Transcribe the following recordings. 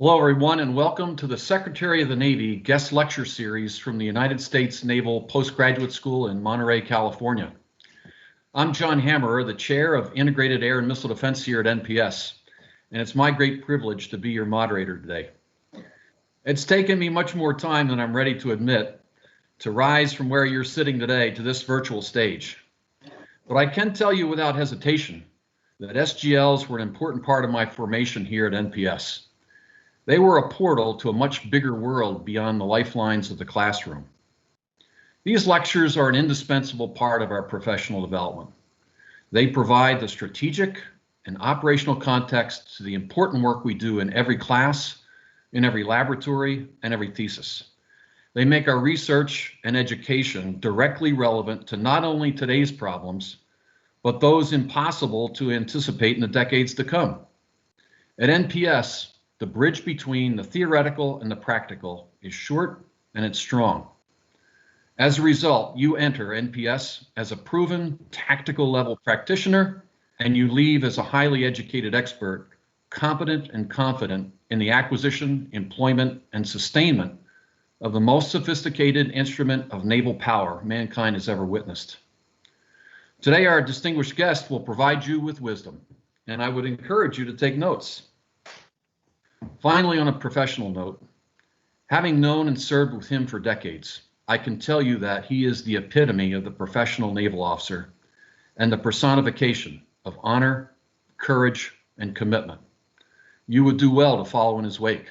Hello, everyone, and welcome to the Secretary of the Navy guest lecture series from the United States Naval Postgraduate School in Monterey, California. I'm John Hammerer, the Chair of Integrated Air and Missile Defense here at NPS, and it's my great privilege to be your moderator today. It's taken me much more time than I'm ready to admit to rise from where you're sitting today to this virtual stage. But I can tell you without hesitation that SGLs were an important part of my formation here at NPS. They were a portal to a much bigger world beyond the lifelines of the classroom. These lectures are an indispensable part of our professional development. They provide the strategic and operational context to the important work we do in every class, in every laboratory, and every thesis. They make our research and education directly relevant to not only today's problems, but those impossible to anticipate in the decades to come. At NPS, the bridge between the theoretical and the practical is short and it's strong. As a result, you enter NPS as a proven tactical level practitioner, and you leave as a highly educated expert, competent and confident in the acquisition, employment, and sustainment of the most sophisticated instrument of naval power mankind has ever witnessed. Today, our distinguished guest will provide you with wisdom, and I would encourage you to take notes. Finally, on a professional note, having known and served with him for decades, I can tell you that he is the epitome of the professional naval officer and the personification of honor, courage, and commitment. You would do well to follow in his wake.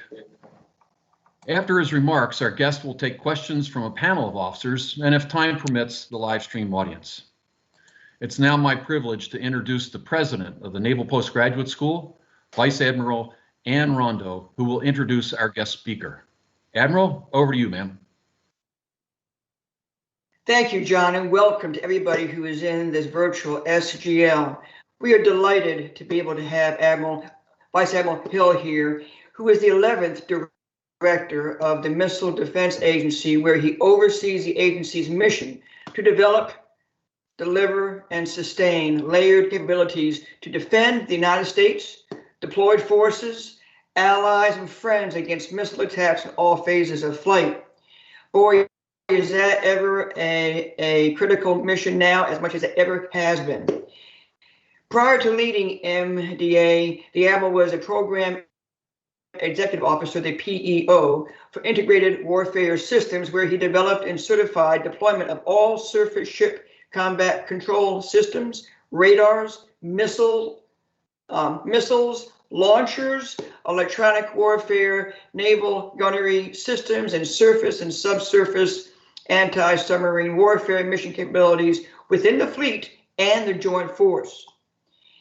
After his remarks, our guest will take questions from a panel of officers, and if time permits, the live stream audience. It's now my privilege to introduce the president of the Naval Postgraduate School, Vice Admiral Anne Rondeau, who will introduce our guest speaker. Admiral, over to you, ma'am. Thank you, John, and welcome to everybody who is in this virtual SGL. We are delighted to be able to have Vice Admiral Hill here, who is the 11th Director of the Missile Defense Agency, where he oversees the agency's mission to develop, deliver, and sustain layered capabilities to defend the United States, deployed forces, allies, and friends against missile attacks in all phases of flight. Boy, is that ever a critical mission now, as much as it ever has been. Prior to leading MDA, the Admiral was a program executive officer, the PEO, for integrated warfare systems, where he developed and certified deployment of all surface ship combat control systems, radars, missiles, launchers, electronic warfare, naval gunnery systems, and surface and subsurface anti-submarine warfare mission capabilities within the fleet and the joint force.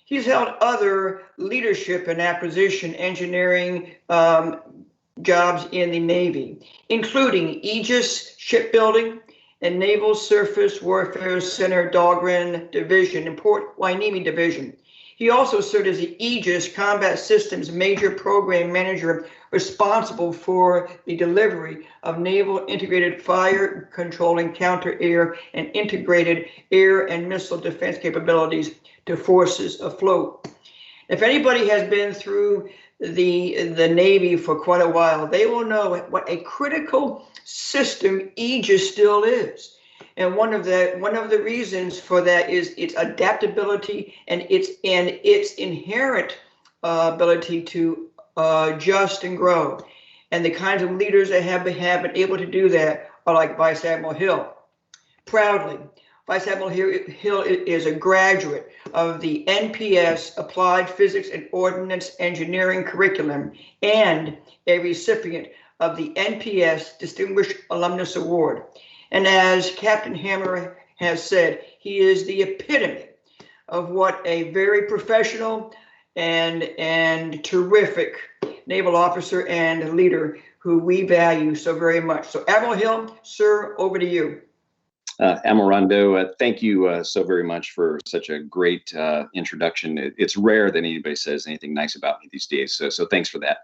He's held other leadership and acquisition engineering jobs in the Navy, including Aegis Shipbuilding and Naval Surface Warfare Center Dahlgren Division and Port Hueneme Division. He also served as the Aegis Combat Systems Major Program Manager, responsible for the delivery of naval integrated fire controlling counter-air and integrated air and missile defense capabilities to forces afloat. If anybody has been through the Navy for quite a while, they will know what a critical system Aegis still is. And one of the reasons for that is its adaptability and its inherent ability to adjust and grow. And the kinds of leaders that have been able to do that are like Vice Admiral Hill. Proudly, Vice Admiral Hill is a graduate of the NPS Applied Physics and Ordnance Engineering curriculum and a recipient of the NPS Distinguished Alumnus Award. And as Captain Hammer has said, he is the epitome of what a very professional and terrific naval officer and leader who we value so very much. So Admiral Hill, sir, over to you. Admiral Rondeau, thank you so very much for such a great introduction. It's rare that anybody says anything nice about me these days, so thanks for that.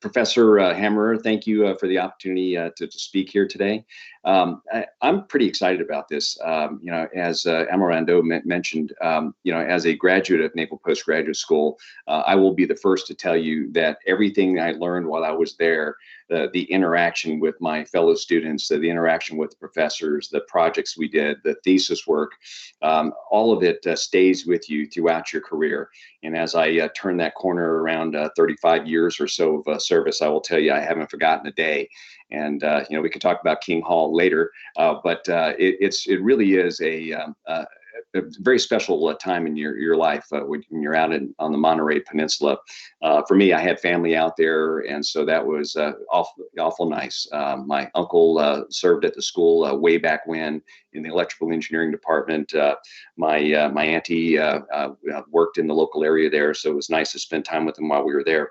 Professor Hammerer, thank you for the opportunity to speak here today. I'm pretty excited about this. As Amarando mentioned, as a graduate of Naval Postgraduate School, I will be the first to tell you that everything I learned while I was there, the interaction with my fellow students, the interaction with the professors, the projects we did, the thesis work, all of it stays with you throughout your career. And as I turn that corner around 35 years or so of service, I will tell you I haven't forgotten a day. And we can talk about King Hall later, but it really is a very special time in your life when you're out on the Monterey Peninsula. For me, I had family out there, and so that was awful nice. My uncle served at the school way back when in the electrical engineering department. My auntie worked in the local area there, so it was nice to spend time with them while we were there.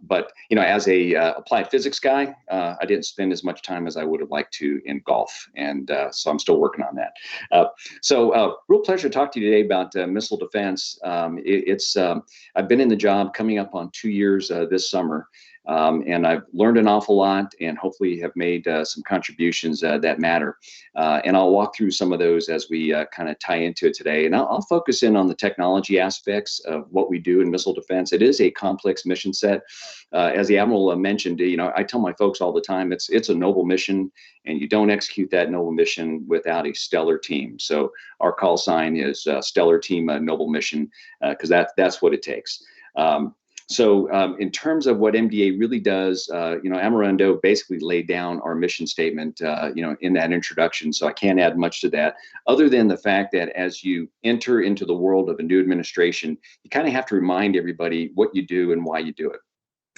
But as a applied physics guy, I didn't spend as much time as I would have liked to in golf, and so I'm still working on that. Real pleasure to talk to you today about missile defense. I've been in the job coming up on 2 years this summer. And I've learned an awful lot and hopefully have made some contributions that matter. And I'll walk through some of those as we kind of tie into it today. And I'll focus in on the technology aspects of what we do in missile defense. It is a complex mission set. As the Admiral mentioned, I tell my folks all the time, it's a noble mission, and you don't execute that noble mission without a stellar team. So our call sign is Stellar Team Noble Mission, because that's what it takes. So in terms of what MDA really does, Amarando basically laid down our mission statement, in that introduction. So I can't add much to that, other than the fact that as you enter into the world of a new administration, you kind of have to remind everybody what you do and why you do it.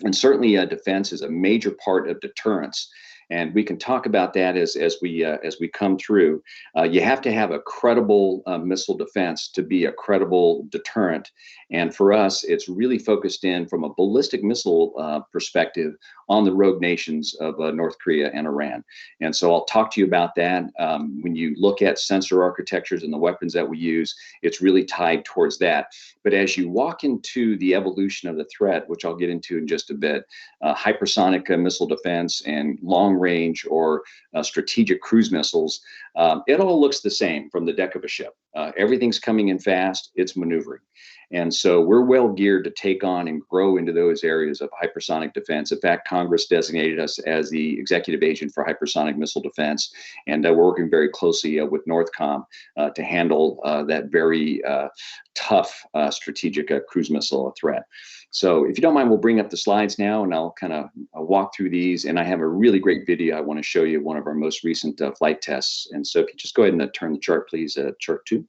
And certainly defense is a major part of deterrence. And we can talk about that as we come through. You have to have a credible missile defense to be a credible deterrent. And for us, it's really focused in from a ballistic missile perspective on the rogue nations of North Korea and Iran. And so I'll talk to you about that. When you look at sensor architectures and the weapons that we use, it's really tied towards that. But as you walk into the evolution of the threat, which I'll get into in just a bit, hypersonic missile defense and long range or strategic cruise missiles, it all looks the same from the deck of a ship. Everything's coming in fast, it's maneuvering. And so we're well geared to take on and grow into those areas of hypersonic defense. In fact, Congress designated us as the executive agent for hypersonic missile defense. And we're working very closely with Northcom to handle that very tough strategic cruise missile threat. So if you don't mind, we'll bring up the slides now and I'll kind of walk through these. And I have a really great video I want to show you, one of our most recent flight tests. And so if you just go ahead and turn the chart, please, chart 2.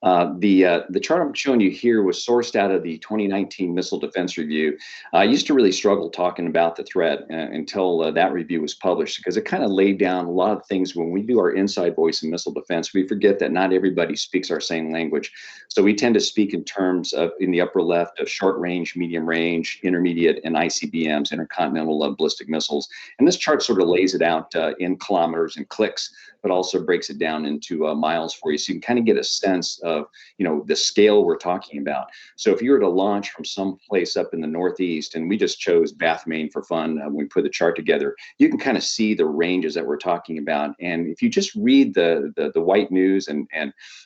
The chart I'm showing you here was sourced out of the 2019 Missile Defense Review. I used to really struggle talking about the threat until that review was published, because it kind of laid down a lot of things. When we do our inside voice in missile defense, we forget that not everybody speaks our same language. So we tend to speak in terms of, in the upper left, of short range, medium range, intermediate, and ICBMs, intercontinental ballistic missiles. And this chart sort of lays it out in kilometers and clicks, but also breaks it down into miles for you, so you can kind of get a sense of the scale we're talking about. So if you were to launch from some place up in the Northeast, and we just chose Bath, Maine for fun when we put the chart together, you can kind of see the ranges that we're talking about. And if you just read the white news and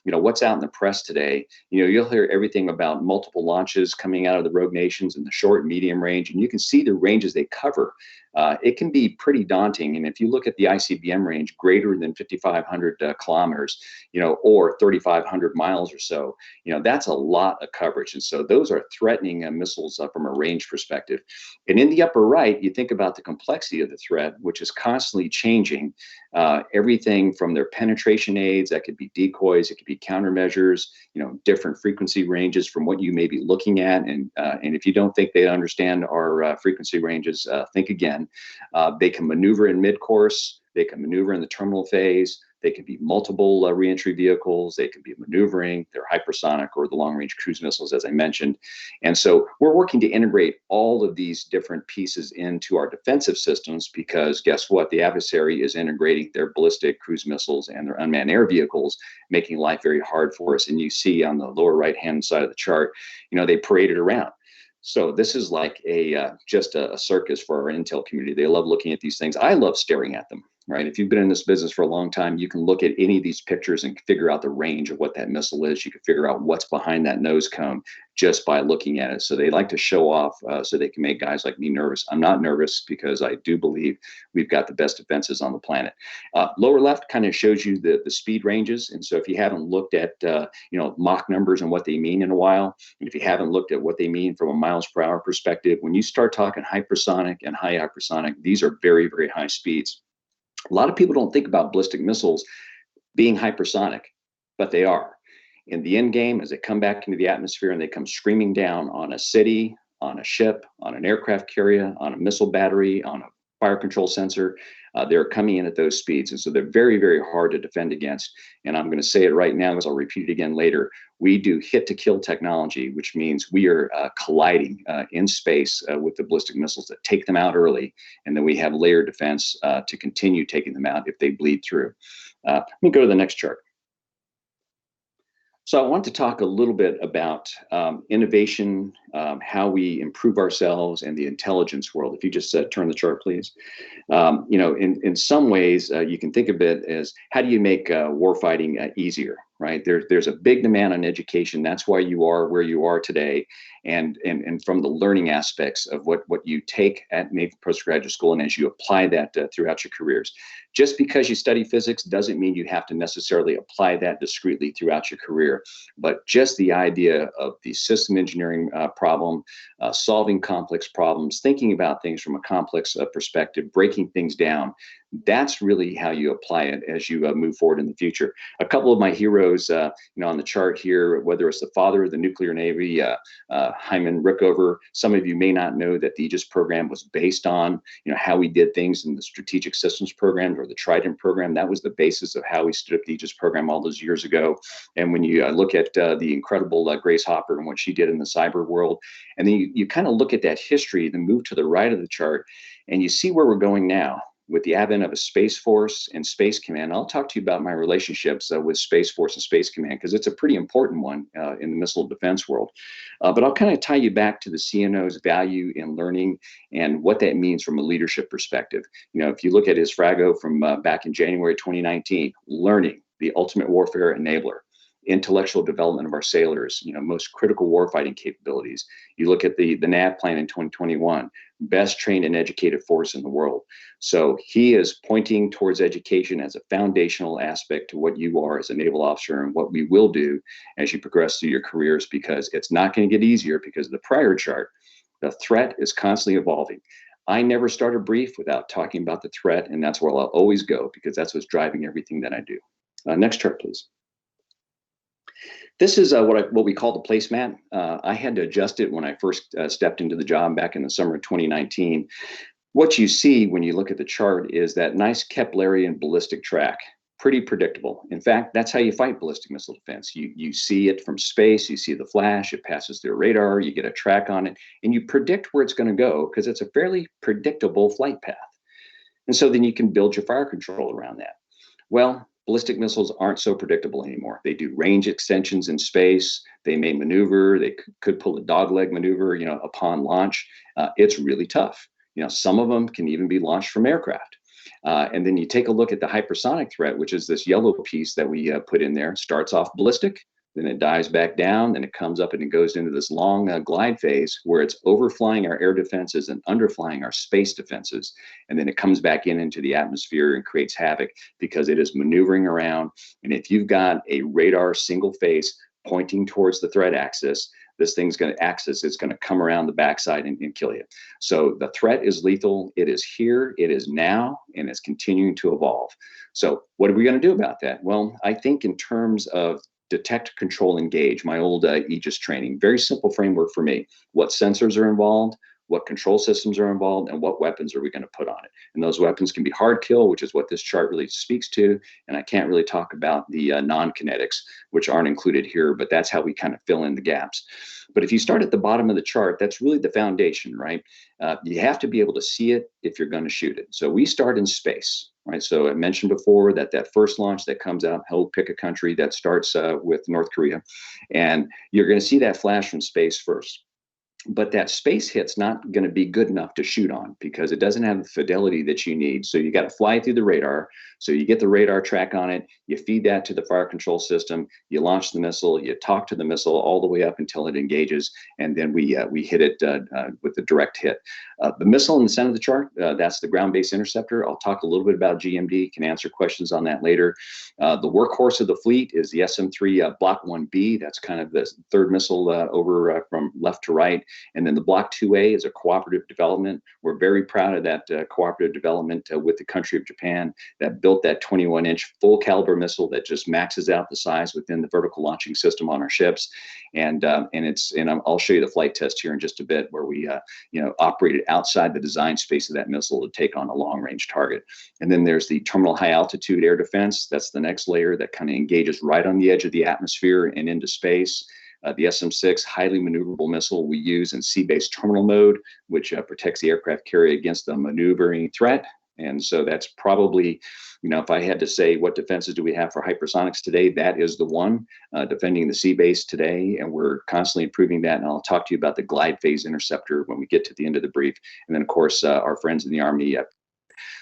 what's out in the press today, you'll hear everything about multiple launches coming out of the rogue nations in the short and medium range, and you can see the ranges they cover. It can be pretty daunting. And if you look at the ICBM range, greater than 5,500 kilometers, or 3,500 miles or so, that's a lot of coverage. And so those are threatening missiles from a range perspective. And in the upper right, you think about the complexity of the threat, which is constantly changing. Everything from their penetration aids, that could be decoys, it could be countermeasures, different frequency ranges from what you may be looking at. And if you don't think they understand our frequency ranges, think again. They can maneuver in mid-course, they can maneuver in the terminal phase, they can be multiple reentry vehicles, they can be maneuvering, they're hypersonic or the long-range cruise missiles, as I mentioned. And so we're working to integrate all of these different pieces into our defensive systems, because guess what? The adversary is integrating their ballistic cruise missiles and their unmanned air vehicles, making life very hard for us. And you see on the lower right-hand side of the chart, they parade it around. So this is like just a circus for our intel community. They love looking at these things. I love staring at them. right? If you've been in this business for a long time, you can look at any of these pictures and figure out the range of what that missile is. You can figure out what's behind that nose cone just by looking at it. So they like to show off so they can make guys like me nervous. I'm not nervous because I do believe we've got the best defenses on the planet. Lower left kind of shows you the speed ranges. And so if you haven't looked at, Mach numbers and what they mean in a while, and if you haven't looked at what they mean from a miles per hour perspective, when you start talking hypersonic and high hypersonic, these are very, very high speeds. A lot of people don't think about ballistic missiles being hypersonic, but they are. In the end game, as they come back into the atmosphere and they come screaming down on a city, on a ship, on an aircraft carrier, on a missile battery, on a fire control sensor, they're coming in at those speeds. And so they're very, very hard to defend against. And I'm going to say it right now, because I'll repeat it again later. We do hit to kill technology, which means we are colliding in space with the ballistic missiles that take them out early. And then we have layered defense to continue taking them out if they bleed through. Let me go to the next chart. So I want to talk a little bit about innovation, how we improve ourselves, and the intelligence world. If you just turn the chart, please. In some ways, you can think of it as, how do you make warfighting easier, right? There's a big demand on education. That's why you are where you are today. And from the learning aspects of what you take at Naval Postgraduate School, and as you apply that throughout your careers. Just because you study physics doesn't mean you have to necessarily apply that discretely throughout your career, but just the idea of the system engineering problem, solving complex problems, thinking about things from a complex perspective, breaking things down. That's really how you apply it as you move forward in the future. A couple of my heroes, on the chart here, whether it's the father of the nuclear navy, Hyman Rickover. Some of you may not know that the Aegis program was based on, how we did things in the strategic systems program or the Trident program. That was the basis of how we stood up the Aegis program all those years ago. And when you look at the incredible Grace Hopper and what she did in the cyber world, and then you kind of look at that history, then move to the right of the chart, and you see where we're going now with the advent of a Space Force and Space Command. I'll talk to you about my relationships with Space Force and Space Command, because it's a pretty important one in the missile defense world. But I'll kind of tie you back to the CNO's value in learning and what that means from a leadership perspective. If you look at his frago from back in January 2019, learning, the ultimate warfare enabler. Intellectual development of our sailors, most critical warfighting capabilities. You look at the NAV plan in 2021, best trained and educated force in the world. So he is pointing towards education as a foundational aspect to what you are as a naval officer and what we will do as you progress through your careers, because it's not going to get easier, because of the prior chart, the threat is constantly evolving. I never start a brief without talking about the threat, and that's where I'll always go, because that's what's driving everything that I do. Next chart, please. This is what we call the placemat. I had to adjust it when I first stepped into the job back in the summer of 2019. What you see when you look at the chart is that nice Keplerian ballistic track, pretty predictable. In fact, that's how you fight ballistic missile defense. You see it from space, you see the flash, it passes through radar, you get a track on it, and you predict where it's going to go, because it's a fairly predictable flight path. And so then you can build your fire control around that. Well, ballistic missiles aren't so predictable anymore. They do range extensions in space. They may maneuver. They could pull a dogleg maneuver, upon launch. It's really tough. Some of them can even be launched from aircraft. And then you take a look at the hypersonic threat, which is this yellow piece that we put in there. Starts off ballistic, then it dives back down, then it comes up and it goes into this long glide phase where it's overflying our air defenses and underflying our space defenses. And then it comes back into the atmosphere and creates havoc, because it is maneuvering around. And if you've got a radar single face pointing towards the threat axis, this thing's going to it's going to come around the backside and kill you. So the threat is lethal. It is here, it is now, and it's continuing to evolve. So what are we going to do about that? Well, I think in terms of detect, control, engage, my old Aegis training, very simple framework for me. What sensors are involved, what control systems are involved, and what weapons are we going to put on it? And those weapons can be hard kill, which is what this chart really speaks to. And I can't really talk about the non-kinetics, which aren't included here, but that's how we kind of fill in the gaps. But if you start at the bottom of the chart, that's really the foundation, right? You have to be able to see it if you're going to shoot it. So we start in space. Right, so I mentioned before that first launch that comes out, he'll pick a country that starts with North Korea, and you're going to see that flash from space first. but that space hit's not going to be good enough to shoot on because it doesn't have the fidelity that you need. So you got to fly through the radar. So you get the radar track on it, you feed that to the fire control system, you launch the missile, you talk to the missile all the way up until it engages, and then we hit it with the direct hit. The missile in the center of the chart, that's the ground-based interceptor. I'll talk a little bit about GMD, can answer questions on that later. The workhorse of the fleet is the SM-3 Block 1B. That's kind of the third missile over from left to right. And then the Block 2A is a cooperative development. We're very proud of that cooperative development with the country of Japan that built that 21-inch full caliber missile that just maxes out the size within the vertical launching system on our ships. And I'll show you the flight test here in just a bit where we operated outside the design space of that missile to take on a long range target. And then there's the terminal high altitude air defense. That's the next layer that kind of engages right on the edge of the atmosphere and into space. The SM-6 highly maneuverable missile we use in sea-based terminal mode, which protects the aircraft carrier against a maneuvering threat. And so that's probably, if I had to say what defenses do we have for hypersonics today, that is the one, defending the sea base today. And we're constantly improving that. And I'll talk to you about the glide phase interceptor when we get to the end of the brief. And then, of course, our friends in the Army.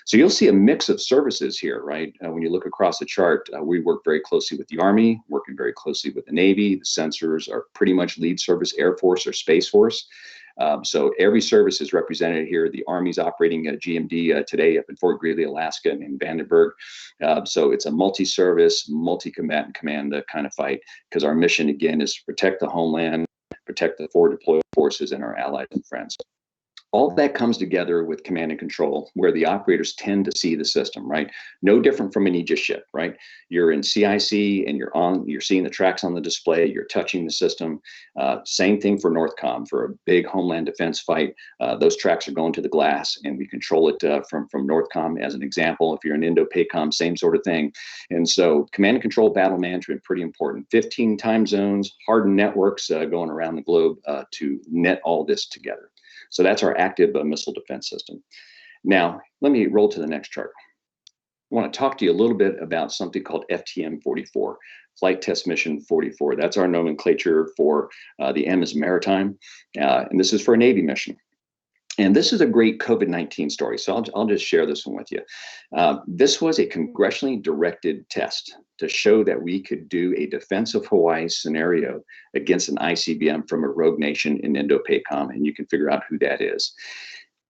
So you'll see a mix of services here, right? When you look across the chart, we work very closely with the Army, working very closely with the Navy. The sensors are pretty much lead service, Air Force or Space Force. So every service is represented here. The Army's operating GMD today up in Fort Greely, Alaska, and in Vandenberg. So it's a multi-service, multi-combatant command kind of fight, because our mission, again, is to protect the homeland, protect the forward deployed forces and our allies and friends. All that comes together with command and control, where the operators tend to see the system, right? No different from an Aegis ship, right? You're in CIC and you're seeing the tracks on the display, you're touching the system. Same thing for Northcom. For a big homeland defense fight, those tracks are going to the glass and we control it from Northcom as an example. If you're in Indo-PACOM, same sort of thing. And so command and control battle management, pretty important. 15 time zones, hardened networks going around the globe to net all this together. So that's our active missile defense system. Now, let me roll to the next chart. I want to talk to you a little bit about something called FTM 44, Flight Test Mission 44. That's our nomenclature for the M is maritime, and this is for a Navy mission. And this is a great COVID-19 story, so I'll just share this one with you. This was a congressionally directed test to show that we could do a defense of Hawaii scenario against an ICBM from a rogue nation in Indo-PACOM, and you can figure out who that is.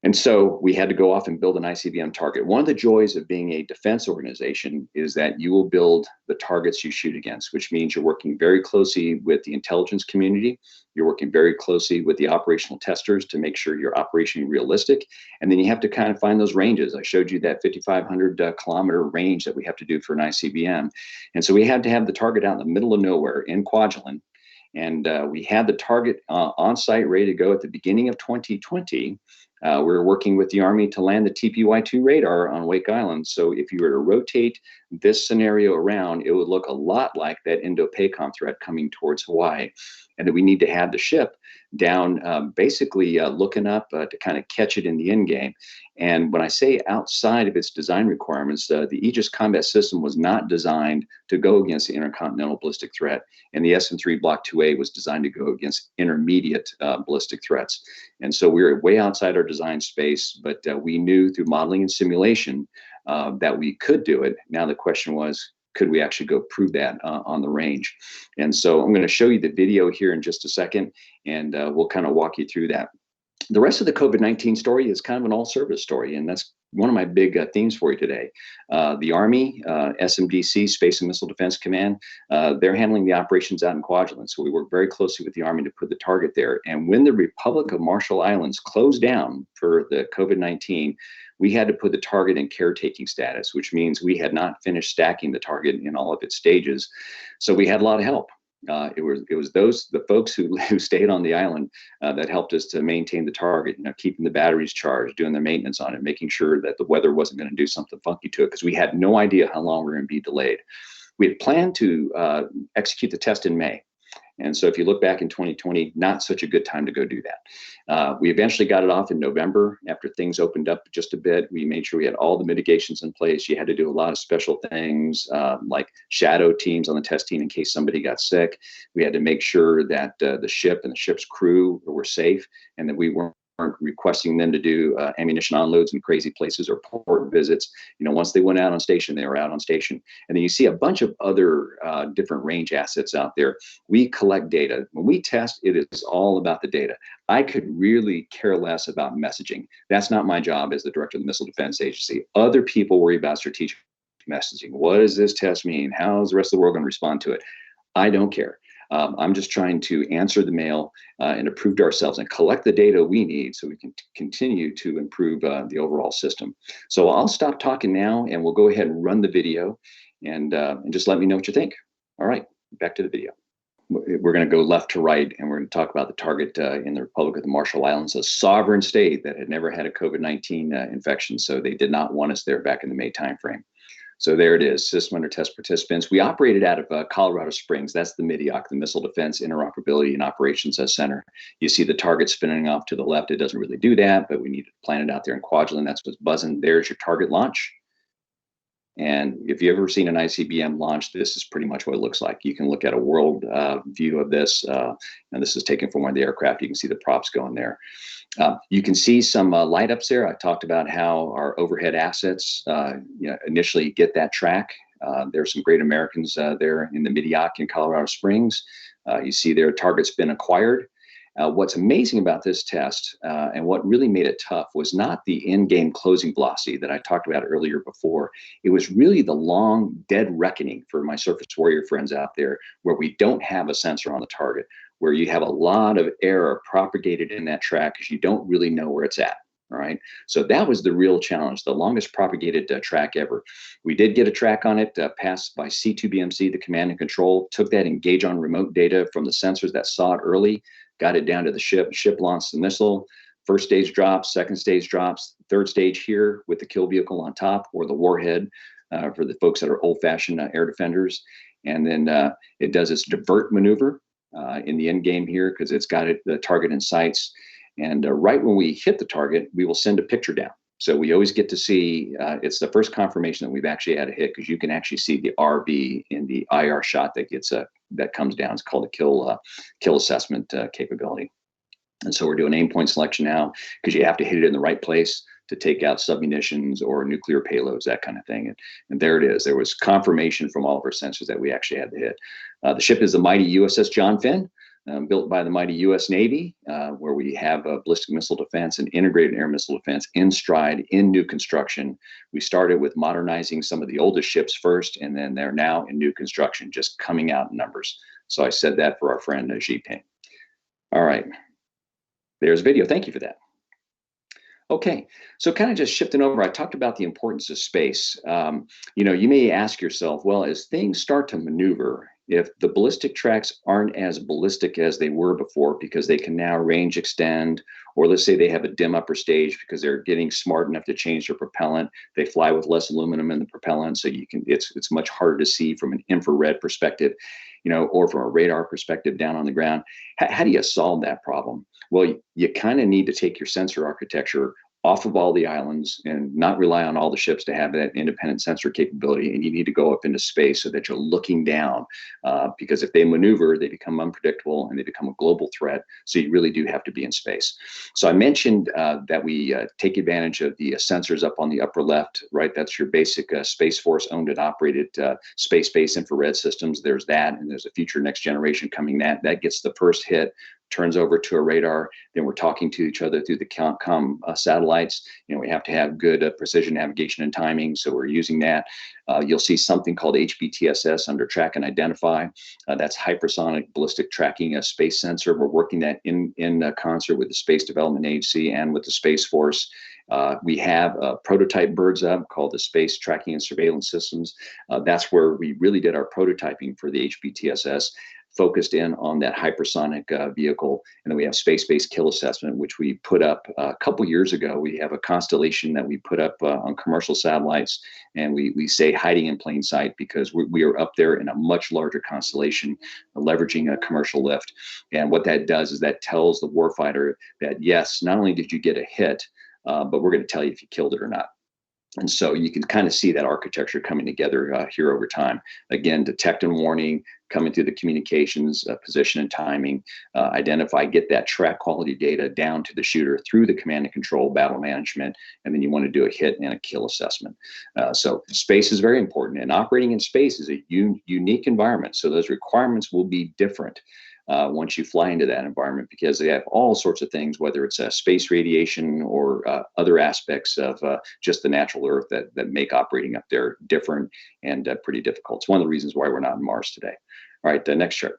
And so we had to go off and build an ICBM target. One of the joys of being a defense organization is that you will build the targets you shoot against, which means you're working very closely with the intelligence community. You're working very closely with the operational testers to make sure you're operationally realistic. And then you have to kind of find those ranges. I showed you that 5,500 kilometer range that we have to do for an ICBM. And so we had to have the target out in the middle of nowhere in Kwajalein. And we had the target on site ready to go at the beginning of 2020. We were working with the Army to land the TPY-2 radar on Wake Island. So if you were to rotate this scenario around, it would look a lot like that Indo-PACOM threat coming towards Hawaii. And that we need to have the ship down, basically looking up to kind of catch it in the end game. And when I say outside of its design requirements, the Aegis combat system was not designed to go against the intercontinental ballistic threat. And the SM-3 Block 2A was designed to go against intermediate ballistic threats. And so we were way outside our design space, but we knew through modeling and simulation that we could do it. Now the question was, could we actually go prove that on the range? And so I'm going to show you the video here in just a second, and we'll kind of walk you through that. The rest of the COVID-19 story is kind of an all-service story, and that's one of my big themes for you today. The Army, SMDC, Space and Missile Defense Command, they're handling the operations out in Kwajalein. So we work very closely with the Army to put the target there. And when the Republic of Marshall Islands closed down for the COVID-19, we had to put the target in caretaking status, which means we had not finished stacking the target in all of its stages. So we had a lot of help. It was the folks who stayed on the island that helped us to maintain the target, keeping the batteries charged, doing the maintenance on it, making sure that the weather wasn't going to do something funky to it, because we had no idea how long we were going to be delayed. We had planned to execute the test in May. And so if you look back in 2020, not such a good time to go do that. We eventually got it off in November after things opened up just a bit. We made sure we had all the mitigations in place. You had to do a lot of special things like shadow teams on the test team in case somebody got sick. We had to make sure that the ship and the ship's crew were safe and that we weren't requesting them to do ammunition unloads in crazy places or port visits. Once they went out on station, they were out on station. And then you see a bunch of other different range assets out there. We collect data. When we test, it is all about the data. I could really care less about messaging. That's not my job as the director of the Missile Defense Agency. Other people worry about strategic messaging. What does this test mean? How is the rest of the world going to respond to it? I don't care. I'm just trying to answer the mail and to prove to ourselves and collect the data we need so we can continue to improve the overall system. So I'll stop talking now and we'll go ahead and run the video and just let me know what you think. All right, back to the video. We're going to go left to right and we're going to talk about the target in the Republic of the Marshall Islands, a sovereign state that had never had a COVID-19 infection. So they did not want us there back in the May timeframe. So there it is, system under test participants. We operated out of Colorado Springs. That's the MIDIOC, the Missile Defense Interoperability and Operations Center. You see the target spinning off to the left. It doesn't really do that, but we need to plant it out there in Kwajalein. That's what's buzzing. There's your target launch. And if you've ever seen an ICBM launch, this is pretty much what it looks like. You can look at a world view of this, and this is taken from one of the aircraft. You can see the props going there. You can see some light ups there. I talked about how our overhead assets initially get that track. There's some great Americans there in the MIDIOC in Colorado Springs. You see their target's been acquired. What's amazing about this test and what really made it tough was not the in-game closing velocity that I talked about earlier before. It was really the long dead reckoning for my surface warrior friends out there where we don't have a sensor on the target, where you have a lot of error propagated in that track because you don't really know where it's at. All right. So that was the real challenge, the longest propagated track ever. We did get a track on it, passed by C2BMC, the command and control, took that engage on remote data from the sensors that saw it early, got it down to the ship launched the missile. First stage drops, second stage drops, third stage here with the kill vehicle on top or the warhead for the folks that are old fashioned air defenders. And then it does its divert maneuver in the end game here because it's got the target in sights. And right when we hit the target, we will send a picture down. So we always get to see, it's the first confirmation that we've actually had a hit because you can actually see the RV in the IR shot that comes down. It's called a kill assessment capability. And so we're doing aim point selection now because you have to hit it in the right place to take out submunitions or nuclear payloads, that kind of thing. And there it is. There was confirmation from all of our sensors that we actually had the hit. The ship is the mighty USS John Finn. Built by the mighty U.S. Navy, where we have ballistic missile defense and integrated air missile defense in stride in new construction. We started with modernizing some of the oldest ships first, and then they're now in new construction, just coming out in numbers. So I said that for our friend Xiping. All right, there's a video. Thank you for that. Okay, so kind of just shifting over, I talked about the importance of space. You may ask yourself, well, as things start to maneuver, if the ballistic tracks aren't as ballistic as they were before because they can now range extend, or let's say they have a dim upper stage because they're getting smart enough to change their propellant, they fly with less aluminum in the propellant, so it's much harder to see from an infrared perspective, or from a radar perspective down on the ground. How do you solve that problem? Well, you kind of need to take your sensor architecture off of all the islands and not rely on all the ships to have that independent sensor capability. And you need to go up into space so that you're looking down because if they maneuver, they become unpredictable and they become a global threat. So you really do have to be in space. So I mentioned that we take advantage of the sensors up on the upper left, right? That's your basic Space Force owned and operated space-based infrared systems. There's that, and there's a future next generation coming that gets the first hit, turns over to a radar. Then we're talking to each other through the comm satellites. We have to have good precision navigation and timing, so we're using that. You'll see something called HBTSS under track and identify. That's hypersonic ballistic tracking space sensor. We're working that in concert with the Space Development Agency and with the Space Force. We have a prototype birds up called the Space Tracking and Surveillance Systems. That's where we really did our prototyping for the HBTSS, focused in on that hypersonic vehicle. And then we have space-based kill assessment, which we put up a couple years ago. We have a constellation that we put up on commercial satellites, and we say hiding in plain sight because we are up there in a much larger constellation, leveraging a commercial lift. And what that does is that tells the warfighter that, yes, not only did you get a hit, but we're going to tell you if you killed it or not. And so you can kind of see that architecture coming together here over time. Again, detect and warning, coming through the communications, position and timing, identify, get that track quality data down to the shooter through the command and control, battle management, and then you want to do a hit and a kill assessment. So space is very important, and operating in space is a unique environment. So those requirements will be different once you fly into that environment, because they have all sorts of things, whether it's space radiation or other aspects of just the natural Earth that make operating up there different and pretty difficult. It's one of the reasons why we're not on Mars today. All right, the next chart.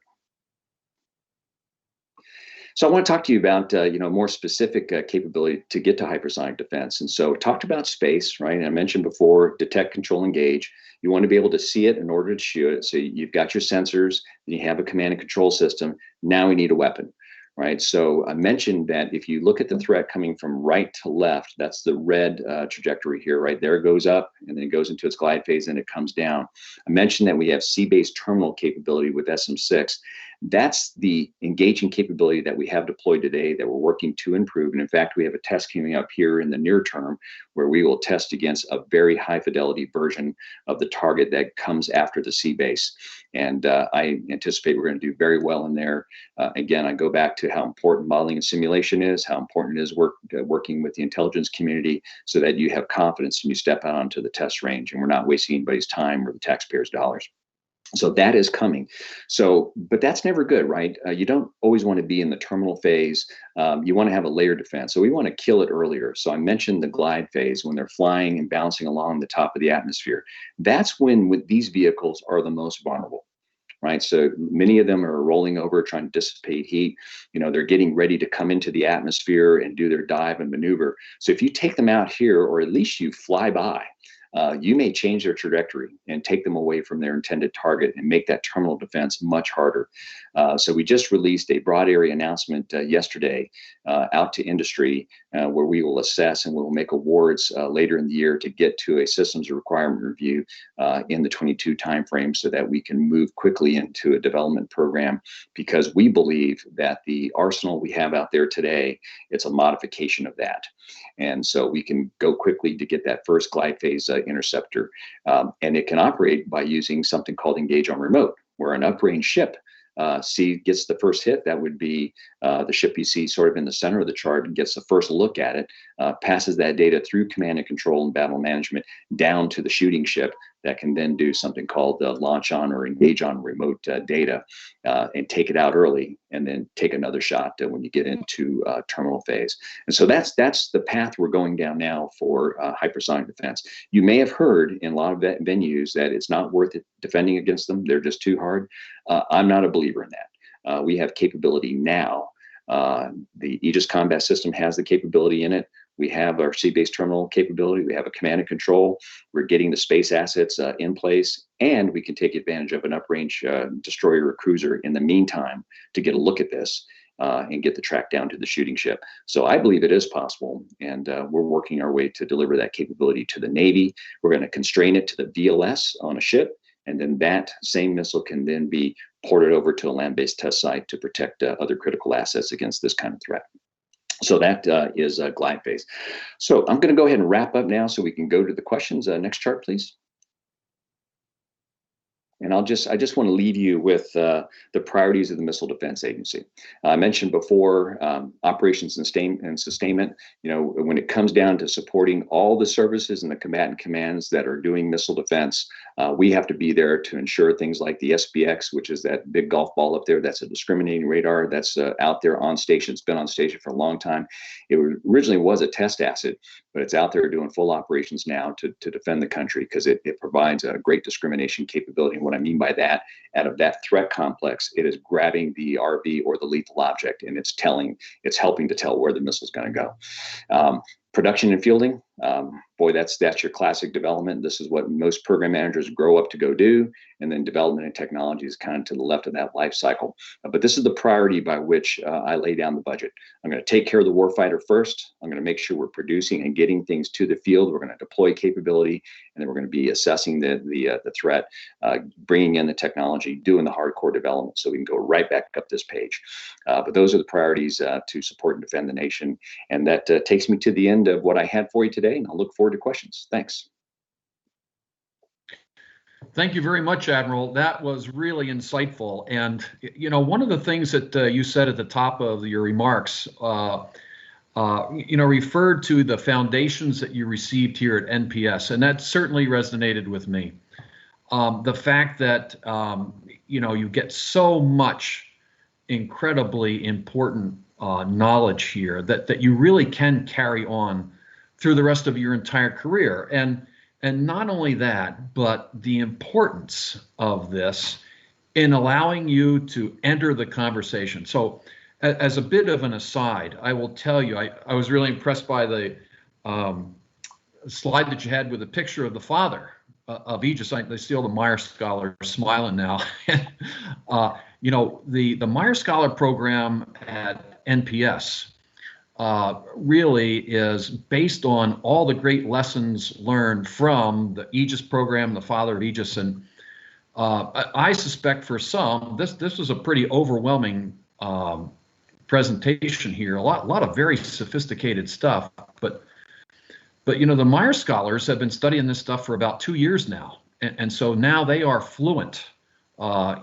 So I want to talk to you about more specific capability to get to hypersonic defense. And so talked about space, right? And I mentioned before, detect, control, engage. You want to be able to see it in order to shoot it. So you've got your sensors, and you have a command and control system. Now we need a weapon, right? So I mentioned that if you look at the threat coming from right to left, that's the red trajectory here, right? There it goes up, and then it goes into its glide phase, and it comes down. I mentioned that we have sea-based terminal capability with SM-6. That's the engaging capability that we have deployed today that we're working to improve. And in fact, we have a test coming up here in the near term where we will test against a very high fidelity version of the target that comes after the sea base. And I anticipate we're going to do very well in there. Again, I go back to how important modeling and simulation is, how important it is working with the intelligence community so that you have confidence when you step out onto the test range and we're not wasting anybody's time or the taxpayers' dollars. So that is coming. So, but that's never good, right? You don't always want to be in the terminal phase. You want to have a layered defense. So we want to kill it earlier. So I mentioned the glide phase when they're flying and bouncing along the top of the atmosphere. That's when with these vehicles are the most vulnerable, right? So many of them are rolling over, trying to dissipate heat. They're getting ready to come into the atmosphere and do their dive and maneuver. So if you take them out here, or at least you fly by, you may change their trajectory and take them away from their intended target and make that terminal defense much harder. So we just released a broad area announcement yesterday out to industry where we will assess and we will make awards later in the year to get to a systems requirement review in the 22 timeframe so that we can move quickly into a development program, because we believe that the arsenal we have out there today, it's a modification of that. And so we can go quickly to get that first glide phase interceptor. And it can operate by using something called engage on remote, where an uprange ship gets the first hit. That would be the ship you see sort of in the center of the chart and gets the first look at it, passes that data through command and control and battle management down to the shooting ship that can then do something called launch on or engage on remote data and take it out early and then take another shot when you get into terminal phase. And so that's the path we're going down now for hypersonic defense. You may have heard in a lot of venues that it's not worth it defending against them. They're just too hard. I'm not a believer in that. We have capability now. The Aegis combat system has the capability in it. We have our sea-based terminal capability. We have a command and control. We're getting the space assets in place, and we can take advantage of an uprange destroyer or cruiser in the meantime to get a look at this and get the track down to the shooting ship. So I believe it is possible, and we're working our way to deliver that capability to the Navy. We're going to constrain it to the VLS on a ship, and then that same missile can then be ported over to a land-based test site to protect other critical assets against this kind of threat. So that is a glide phase. So I'm going to go ahead and wrap up now so we can go to the questions. Next chart, please. And I just want to leave you with the priorities of the Missile Defense Agency. I mentioned before operations and sustainment. When it comes down to supporting all the services and the combatant commands that are doing missile defense, we have to be there to ensure things like the SBX, which is that big golf ball up there. That's a discriminating radar that's out there on station. It's been on station for a long time. It originally was a test asset, but it's out there doing full operations now to defend the country because it provides a great discrimination capability. And what I mean by that, out of that threat complex, it is grabbing the RV or the lethal object, and it's helping to tell where the missile is going to go. Production and fielding, boy, that's your classic development. This is what most program managers grow up to go do. And then development and technology is kind of to the left of that life cycle. But this is the priority by which I lay down the budget. I'm going to take care of the warfighter first. I'm going to make sure we're producing and getting things to the field. We're going to deploy capability, and then we're going to be assessing the threat, bringing in the technology, doing the hardcore development, so we can go right back up this page. But those are the priorities to support and defend the nation. And that takes me to the end of what I had for you today, and I'll look forward to questions. Thanks. Thank you very much, Admiral. That was really insightful. And, you know, one of the things that you said at the top of your remarks, referred to the foundations that you received here at NPS, and that certainly resonated with me. The fact that, you get so much incredibly important knowledge here that you really can carry on through the rest of your entire career. And not only that, but the importance of this in allowing you to enter the conversation. So as a bit of an aside, I will tell you, I was really impressed by the slide that you had with a picture of the father of Aegis. They steal the Meyer Scholar, smiling now. The Meyer Scholar program at NPS really is based on all the great lessons learned from the Aegis program, the father of Aegis. And I suspect for some, this was a pretty overwhelming presentation here. A lot of very sophisticated stuff. But the Meyer Scholars have been studying this stuff for about 2 years now. And so now they are fluent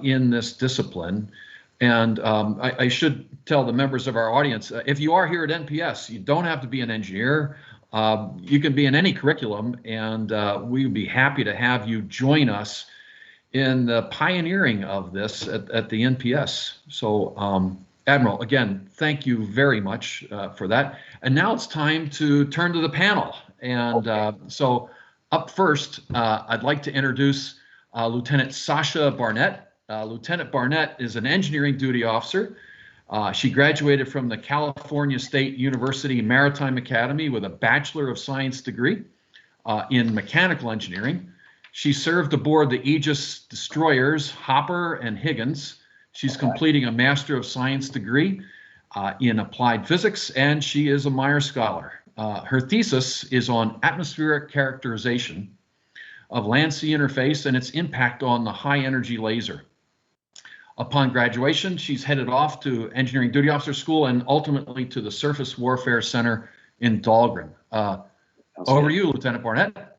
in this discipline. And I should tell the members of our audience, if you are here at NPS, you don't have to be an engineer. You can be in any curriculum, and we would be happy to have you join us in the pioneering of this at the NPS. So, Admiral, again, thank you very much for that. And now it's time to turn to the panel. And so up first, I'd like to introduce Lieutenant Sasha Barnett. Lieutenant Barnett is an engineering duty officer. She graduated from the California State University Maritime Academy with a Bachelor of Science degree in mechanical engineering. She served aboard the Aegis destroyers Hopper and Higgins. She's completing a Master of Science degree in applied physics, and she is a Meyer Scholar. Her thesis is on atmospheric characterization of land-sea interface and its impact on the high-energy laser. Upon graduation, she's headed off to Engineering Duty Officer School and ultimately to the Surface Warfare Center in Dahlgren. Over to you, Lieutenant Barnett.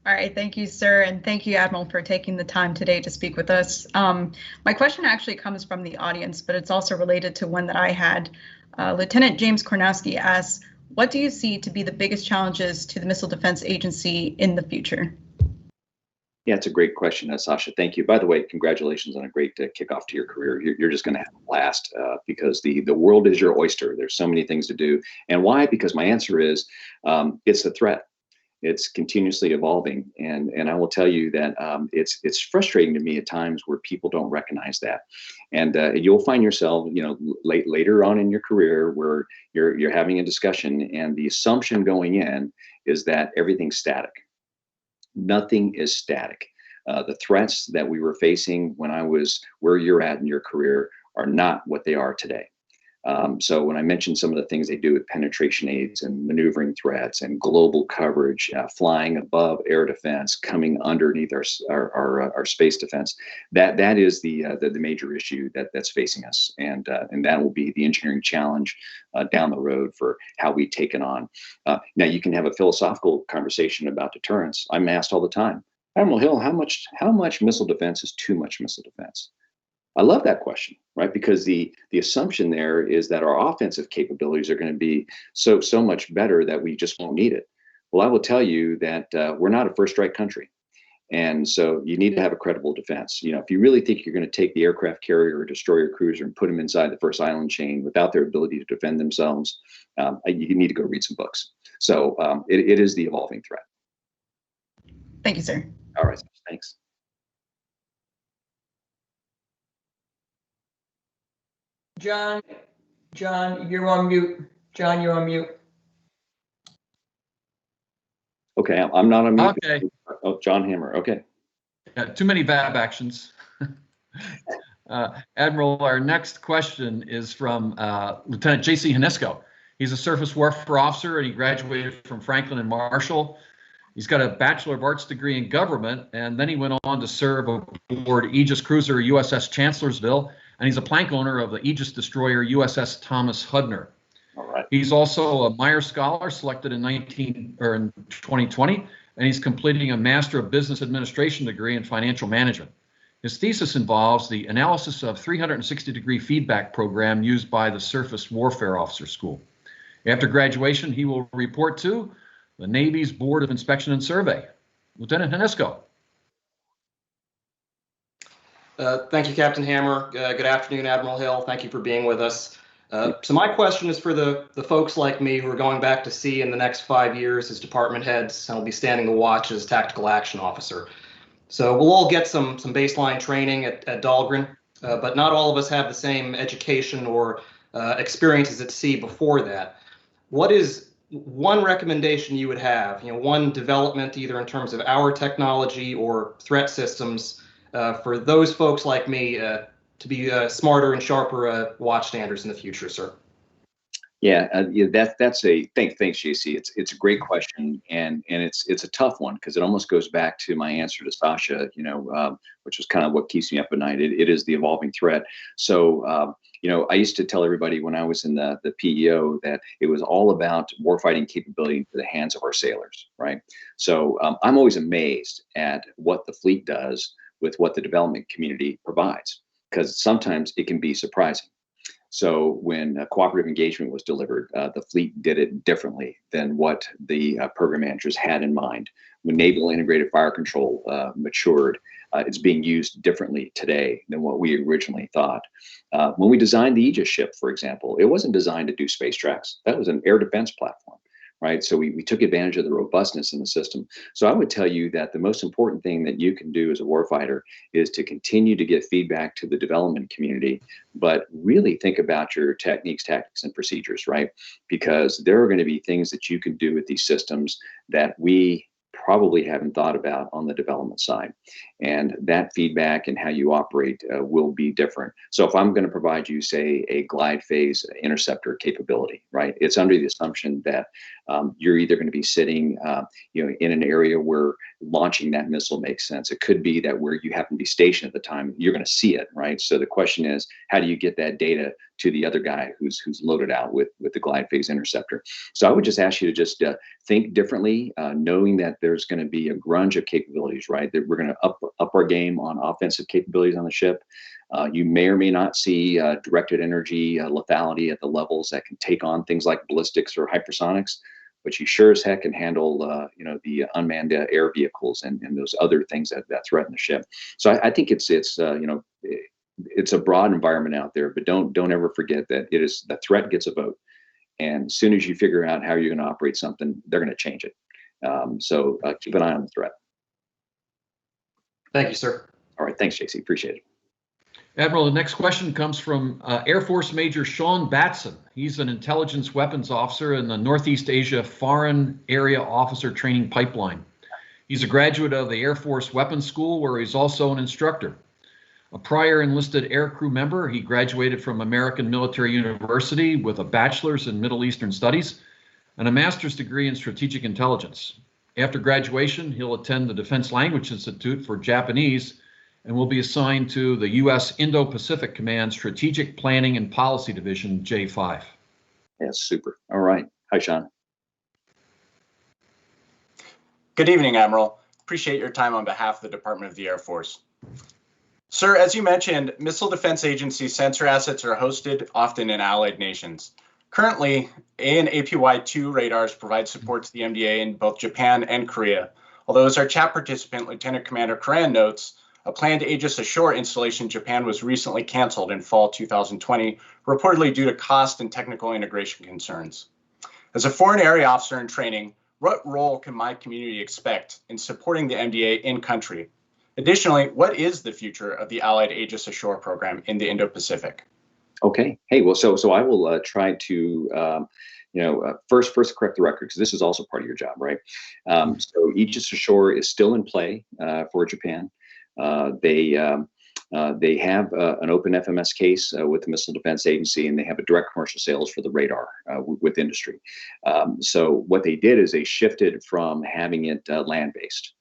All right, thank you, sir, and thank you, Admiral, for taking the time today to speak with us. My question actually comes from the audience, but it's also related to one that I had. Lieutenant James Kornowski asks, what do you see to be the biggest challenges to the Missile Defense Agency in the future? Yeah, it's a great question, Sasha. Thank you. By the way, congratulations on a great kickoff to your career. You're just going to have a blast because the world is your oyster. There's so many things to do. And why? Because my answer is it's the threat. It's continuously evolving, and I will tell you that it's frustrating to me at times where people don't recognize that, and you'll find yourself, later on in your career where you're having a discussion, and the assumption going in is that everything's static. Nothing is static. The threats that we were facing when I was where you're at in your career are not what they are today. So when I mentioned some of the things they do with penetration aids and maneuvering threats and global coverage, flying above air defense, coming underneath our space defense, that is the major issue that's facing us, and that will be the engineering challenge down the road for how we take it on. Now you can have a philosophical conversation about deterrence. I'm asked all the time, Admiral Hill, how much missile defense is too much missile defense? I love that question, right? Because the assumption there is that our offensive capabilities are going to be so much better that we just won't need it. Well, I will tell you that we're not a first strike country. And so you need to have a credible defense. If you really think you're going to take the aircraft carrier or destroyer cruiser and put them inside the first island chain without their ability to defend themselves, you need to go read some books. So it is the evolving threat. Thank you, sir. All right, thanks. John, you're on mute. John, you're on mute. Okay, I'm not on mute. Okay. Oh, John Hammer. Okay. Yeah, too many VAB actions. Admiral, our next question is from Lieutenant J.C. Hanisco. He's a surface warfare officer and he graduated from Franklin and Marshall. He's got a Bachelor of Arts degree in government, and then he went on to serve aboard Aegis cruiser USS Chancellorsville, and he's a plank owner of the Aegis destroyer USS Thomas Hudner. All right. He's also a Meyer Scholar selected in 2020, and he's completing a Master of Business Administration degree in financial management. His thesis involves the analysis of 360-degree feedback program used by the Surface Warfare Officer School. After graduation, he will report to the Navy's Board of Inspection and Survey. Lieutenant Hanisco. Thank you, Captain Hammer. Good afternoon, Admiral Hill. Thank you for being with us. So my question is for the folks like me who are going back to sea in the next 5 years as department heads, and will be standing the watch as tactical action officer. So we'll all get some baseline training at Dahlgren, but not all of us have the same education or experiences at sea before that. What is one recommendation you would have, one development either in terms of our technology or threat systems for those folks like me to be smarter and sharper watchstanders in the future, sir? Yeah, that's a thanks, JC. It's a great question, and it's a tough one because it almost goes back to my answer to Sasha, which is kind of what keeps me up at night. It is the evolving threat. So I used to tell everybody when I was in the PEO that it was all about warfighting capability into the hands of our sailors, right? So I'm always amazed at what the fleet does with what the development community provides, because sometimes it can be surprising. So when a cooperative engagement was delivered, the fleet did it differently than what the program managers had in mind. When Naval Integrated Fire Control matured, it's being used differently today than what we originally thought. When we designed the Aegis ship, for example, it wasn't designed to do space tracks. That was an air defense platform, right? So we took advantage of the robustness in the system. So I would tell you that the most important thing that you can do as a warfighter is to continue to give feedback to the development community, but really think about your techniques, tactics, and procedures, right? Because there are going to be things that you can do with these systems that we probably haven't thought about on the development side. And that feedback and how you operate will be different. So if I'm going to provide you, say, a glide phase interceptor capability, right? It's under the assumption that you're either going to be sitting, in an area where launching that missile makes sense. It could be that where you happen to be stationed at the time, you're going to see it, right? So the question is, how do you get that data to the other guy who's loaded out with the glide phase interceptor? So I would just ask you to just think differently, knowing that there's going to be a grunge of capabilities, right? That we're going to up our game on offensive capabilities on the ship. You may or may not see directed energy lethality at the levels that can take on things like ballistics or hypersonics, but you sure as heck can handle, the unmanned air vehicles and those other things that threaten the ship. So I think it's a broad environment out there, but don't ever forget that it is the threat gets a vote, and as soon as you figure out how you're going to operate something, they're going to change it. So keep an eye on the threat. Thank you, sir. All right, thanks, JC. Appreciate it. Admiral, the next question comes from Air Force Major Sean Batson. He's an intelligence weapons officer in the Northeast Asia Foreign Area Officer Training Pipeline. He's a graduate of the Air Force Weapons School, where he's also an instructor. A prior enlisted aircrew member, he graduated from American Military University with a bachelor's in Middle Eastern Studies and a master's degree in strategic intelligence. After graduation, he'll attend the Defense Language Institute for Japanese and will be assigned to the U.S. Indo-Pacific Command Strategic Planning and Policy Division, J5. Yeah, super. All right. Hi, Sean. Good evening, Admiral. Appreciate your time on behalf of the Department of the Air Force. Sir, as you mentioned, Missile Defense Agency sensor assets are hosted often in allied nations. Currently, A and APY-2 radars provide support to the MDA in both Japan and Korea. Although, as our chat participant, Lieutenant Commander Karan notes, a planned Aegis Ashore installation in Japan was recently canceled in fall 2020, reportedly due to cost and technical integration concerns. As a foreign area officer in training, what role can my community expect in supporting the MDA in country? Additionally, what is the future of the Allied Aegis Ashore program in the Indo-Pacific? Okay. Hey, well, so I will try to first correct the record, because this is also part of your job, right? So Aegis Ashore is still in play for Japan. They have an open FMS case with the Missile Defense Agency, and they have a direct commercial sales for the radar with industry. So what they did is they shifted from having it land-based.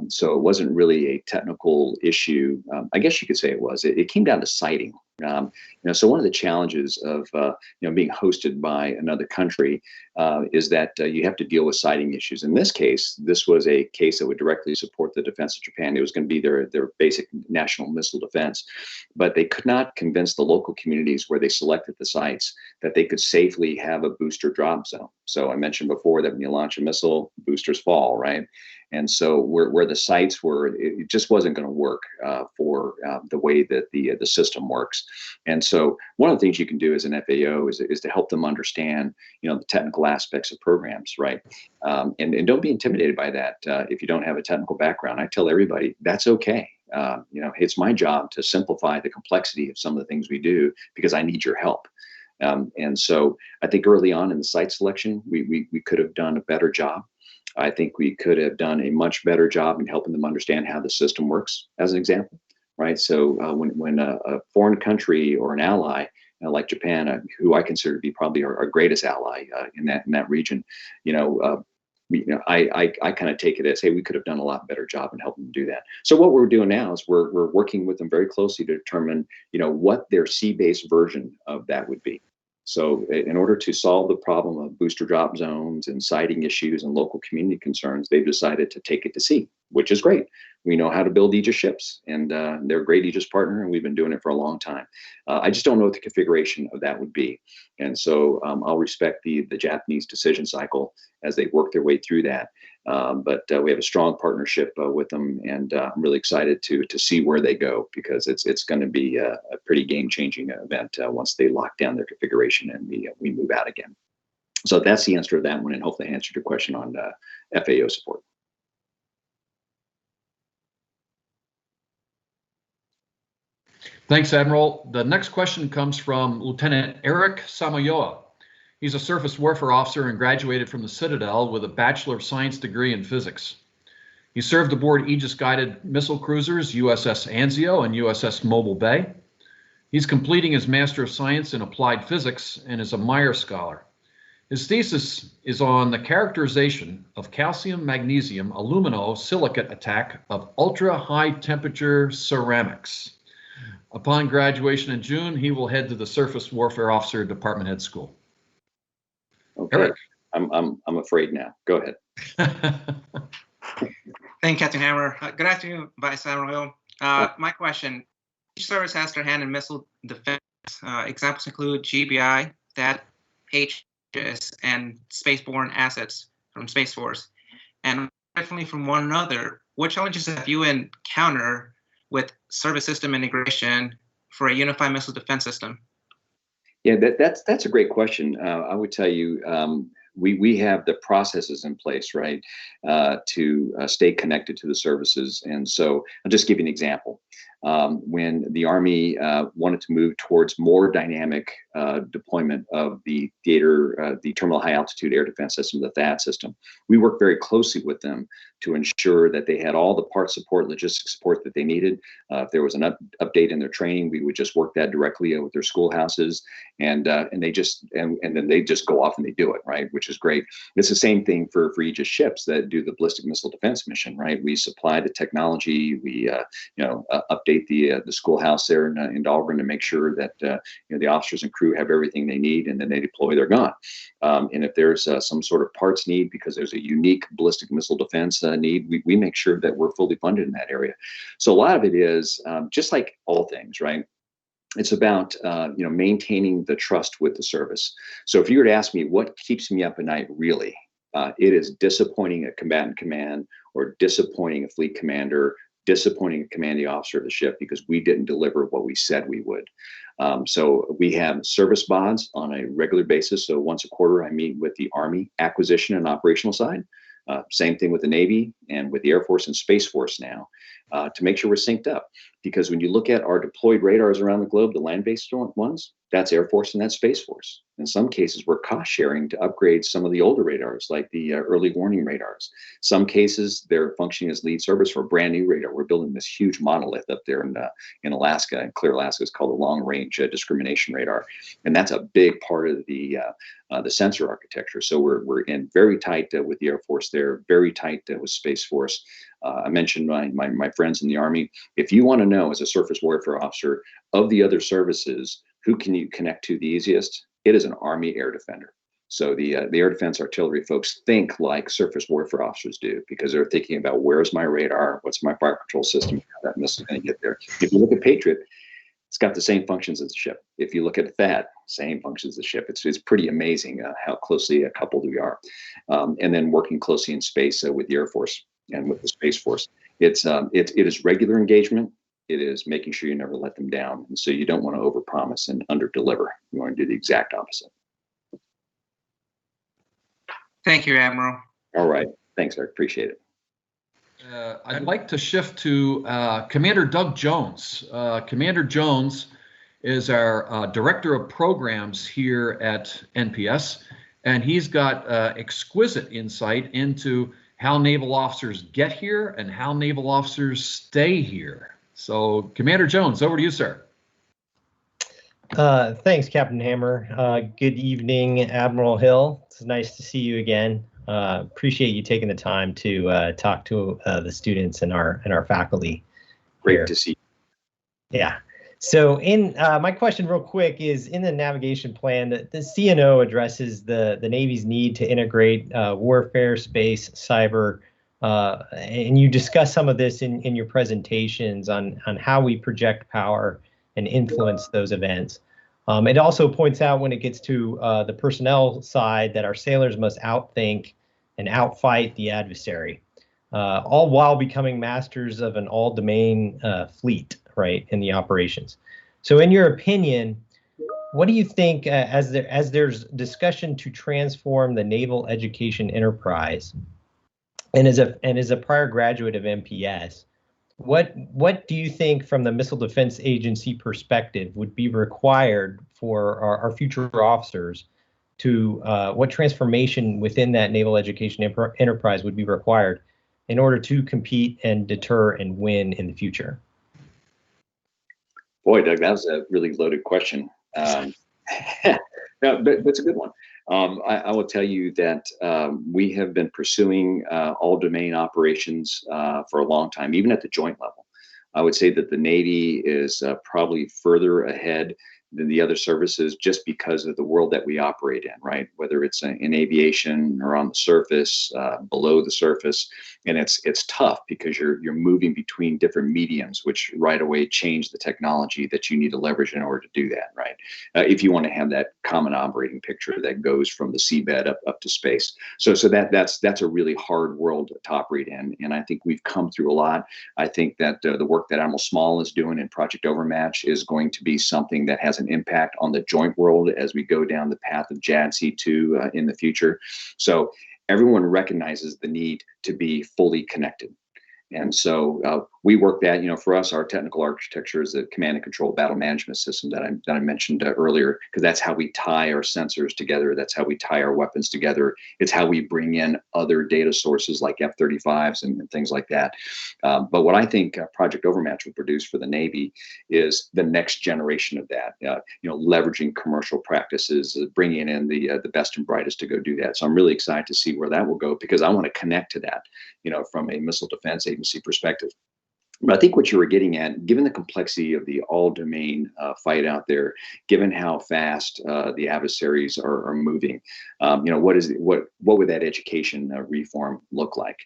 So it wasn't really a technical issue. I guess you could say it was. It came down to siting. So one of the challenges of being hosted by another country is that you have to deal with siting issues. In this case, this was a case that would directly support the defense of Japan. It was going to be their basic national missile defense, but they could not convince the local communities where they selected the sites that they could safely have a booster drop zone. So I mentioned before that when you launch a missile, boosters fall, right? And so where the sites were, it just wasn't going to work for the way that the system works. And so one of the things you can do as an FAO is to help them understand, the technical aspects of programs, right? And don't be intimidated by that if you don't have a technical background. I tell everybody that's okay. It's my job to simplify the complexity of some of the things we do because I need your help. And so I think early on in the site selection, we could have done a better job. I think we could have done a much better job in helping them understand how the system works, as an example, right? So when a foreign country or an ally like Japan, who I consider to be probably our greatest ally in that region, I kind of take it as, hey, we could have done a lot better job in helping them do that. So what we're doing now is we're working with them very closely to determine, what their sea-based version of that would be. So in order to solve the problem of booster drop zones and siting issues and local community concerns, they've decided to take it to sea, which is great. We know how to build Aegis ships, and they're a great Aegis partner, and we've been doing it for a long time. I just don't know what the configuration of that would be. And so I'll respect the Japanese decision cycle as they work their way through that. But we have a strong partnership with them, and I'm really excited to see where they go, because it's going to be a pretty game-changing event once they lock down their configuration and we move out again. So that's the answer to that one, and hopefully I answered your question on FAO support. Thanks, Admiral. The next question comes from Lieutenant Eric Samayoa. He's a surface warfare officer and graduated from the Citadel with a Bachelor of Science degree in physics. He served aboard Aegis-guided missile cruisers USS Anzio and USS Mobile Bay. He's completing his Master of Science in Applied Physics and is a Meyer Scholar. His thesis is on the characterization of calcium-magnesium aluminosilicate attack of ultra-high temperature ceramics. Upon graduation in June, he will head to the Surface Warfare Officer Department Head School. Okay. Eric. I'm afraid now. Go ahead. Thank you, Captain Hammer. Good afternoon, Vice Admiral. My question: each service has their hand in missile defense. Examples include GBI, THAAD, Aegis, and spaceborne assets from Space Force. And differently from one another, what challenges have you encountered with service system integration for a unified missile defense system? Yeah, that's a great question. I would tell you, we have the processes in place, right, to stay connected to the services. And so I'll just give you an example. When the Army wanted to move towards more dynamic deployment of the Terminal High Altitude Air Defense System, the THAAD system, we worked very closely with them to ensure that they had all the part support, logistics support that they needed. If there was an update in their training, we would just work that directly with their schoolhouses, and then they just go off and they do it, right, which is great. It's the same thing for Aegis ships that do the ballistic missile defense mission, right? We supply the technology, we update the schoolhouse there in Dahlgren to make sure that the officers and crew have everything they need, and then they deploy, they're gone. And if there's some sort of parts need because there's a unique ballistic missile defense need, we make sure that we're fully funded in that area. So a lot of it is just like all things, right? It's about maintaining the trust with the service. So if you were to ask me what keeps me up at night, really, it is disappointing a combatant command or disappointing a fleet commander, disappointing a commanding officer of the ship because we didn't deliver what we said we would. So we have service bonds on a regular basis. So once a quarter, I meet with the Army acquisition and operational side. Same thing with the Navy and with the Air Force and Space Force now to make sure we're synced up. Because when you look at our deployed radars around the globe, the land-based ones, that's Air Force and that's Space Force. In some cases, we're cost sharing to upgrade some of the older radars, like the early warning radars. Some cases, they're functioning as lead service for a brand new radar. We're building this huge monolith up there in Alaska, in Clear Alaska. It's called the Long Range Discrimination Radar, and that's a big part of the sensor architecture. So we're in very tight with the Air Force there, very tight with Space Force. I mentioned my friends in the Army. If you want to know as a surface warfare officer of the other services, who can you connect to the easiest? It is an Army air defender. So the air defense artillery folks think like surface warfare officers do, because they're thinking about where's my radar, what's my fire control system, how that missile is going to get there. If you look at Patriot, it's got the same functions as the ship. If you look at THAAD, same functions as the ship. It's pretty amazing how closely coupled we are. And then working closely in space with the Air Force and with the Space Force. It is regular engagement. It is making sure you never let them down. And so you don't want to overpromise and underdeliver. You want to do the exact opposite. Thank you, Admiral. All right. Thanks, Eric. Appreciate it. I'd like to shift to Commander Doug Jones. Commander Jones is our Director of Programs here at NPS, and he's got exquisite insight into how naval officers get here and how naval officers stay here. So, Commander Jones, over to you, sir. Thanks, Captain Hammer. Good evening, Admiral Hill. It's nice to see you again. Appreciate you taking the time to talk to the students and our faculty. Great here. to see you. Yeah. So in my question real quick is, in the navigation plan, the CNO addresses the Navy's need to integrate warfare, space, cyber, and you discuss some of this in your presentations on how we project power and influence those events. It also points out when it gets to the personnel side that our sailors must outthink and outfight the adversary, all while becoming masters of an all-domain fleet, right, in the operations. So in your opinion, what do you think, as there's discussion to transform the naval education enterprise, and as a prior graduate of NPS, what do you think from the Missile Defense Agency perspective would be required for our future officers to, what transformation within that naval education enterprise would be required in order to compete and deter and win in the future? Boy, Doug, that was a really loaded question. No, but it's a good one. I will tell you that we have been pursuing all domain operations for a long time, even at the joint level. I would say that the Navy is probably further ahead than the other services just because of the world that we operate in, right? Whether it's in aviation or on the surface, below the surface. And it's tough because you're moving between different mediums, which right away change the technology that you need to leverage in order to do that, right? If you want to have that common operating picture that goes from the seabed up to space. So that's a really hard world to operate in. And I think we've come through a lot. I think that the work that Admiral Small is doing in Project Overmatch is going to be something that has an impact on the joint world as we go down the path of JADC2 in the future. So everyone recognizes the need to be fully connected. And so we work that, for us, our technical architecture is the command and control battle management system that I mentioned earlier, because that's how we tie our sensors together. That's how we tie our weapons together. It's how we bring in other data sources like F-35s and things like that. But what I think Project Overmatch will produce for the Navy is the next generation of that, leveraging commercial practices, bringing in the best and brightest to go do that. So I'm really excited to see where that will go, because I want to connect to that, from a missile defense agency perspective. But I think what you were getting at, given the complexity of the all-domain fight out there, given how fast the adversaries are moving, what would that education reform look like?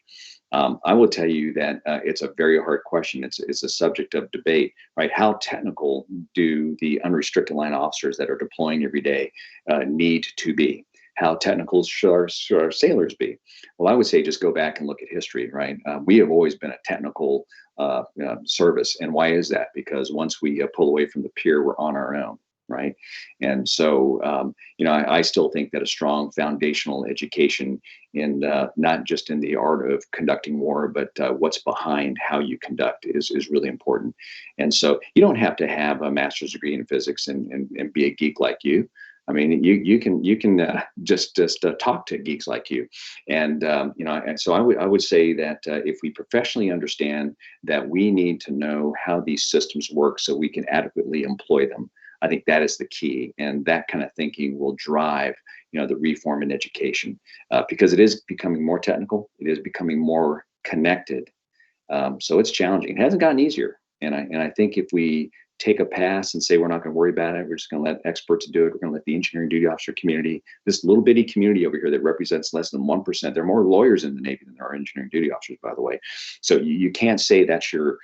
I will tell you that it's a very hard question. It's a subject of debate, right? How technical do the unrestricted line officers that are deploying every day need to be? How technical should our sailors be? Well, I would say just go back and look at history, right? We have always been a technical service. And why is that? Because once we pull away from the pier, we're on our own. right? And so, I still think that a strong foundational education in not just in the art of conducting war, but what's behind how you conduct is really important. And so you don't have to have a master's degree in physics and be a geek like you. I mean, you can just talk to geeks like you, and and so I would say that if we professionally understand that we need to know how these systems work so we can adequately employ them, I think that is the key, and that kind of thinking will drive the reform in education because it is becoming more technical, it is becoming more connected, so it's challenging. It hasn't gotten easier, and I think if we take a pass and say we're not going to worry about it, we're just going to let experts do it, we're going to let the engineering duty officer community, this little bitty community over here that represents less than 1%, there are more lawyers in the Navy than there are engineering duty officers, by the way. So you can't say that's your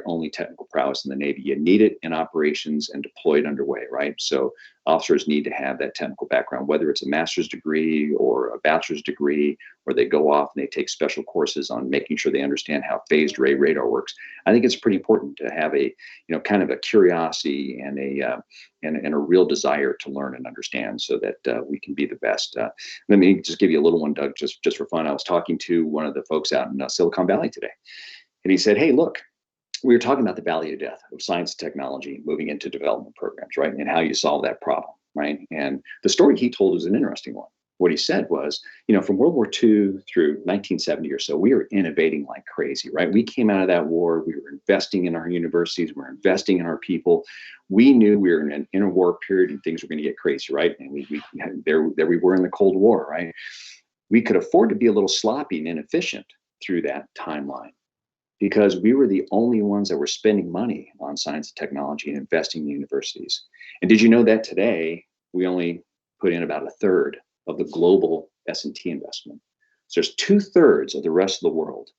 only technical prowess in the Navy. You need it in operations and deployed underway, right? So officers need to have that technical background, whether it's a master's degree or a bachelor's degree, or they go off and they take special courses on making sure they understand how phased array radar works. I think it's pretty important to have a, kind of a curiosity and a real desire to learn and understand so that we can be the best. Let me just give you a little one, Doug, just for fun. I was talking to one of the folks out in Silicon Valley today, and he said, hey, look, we were talking about the valley of death of science and technology moving into development programs, right? And how you solve that problem, right? And the story he told was an interesting one. What he said was, from World War II through 1970 or so, we were innovating like crazy, right? We came out of that war, we were investing in our universities, we were investing in our people. We knew we were in an interwar period and things were going to get crazy, right? And there we were in the Cold War, right? We could afford to be a little sloppy and inefficient through that timeline, because we were the only ones that were spending money on science and technology and investing in universities. And did you know that today we only put in about a third of the global S&T investment? So there's 2/3 of the rest of the world.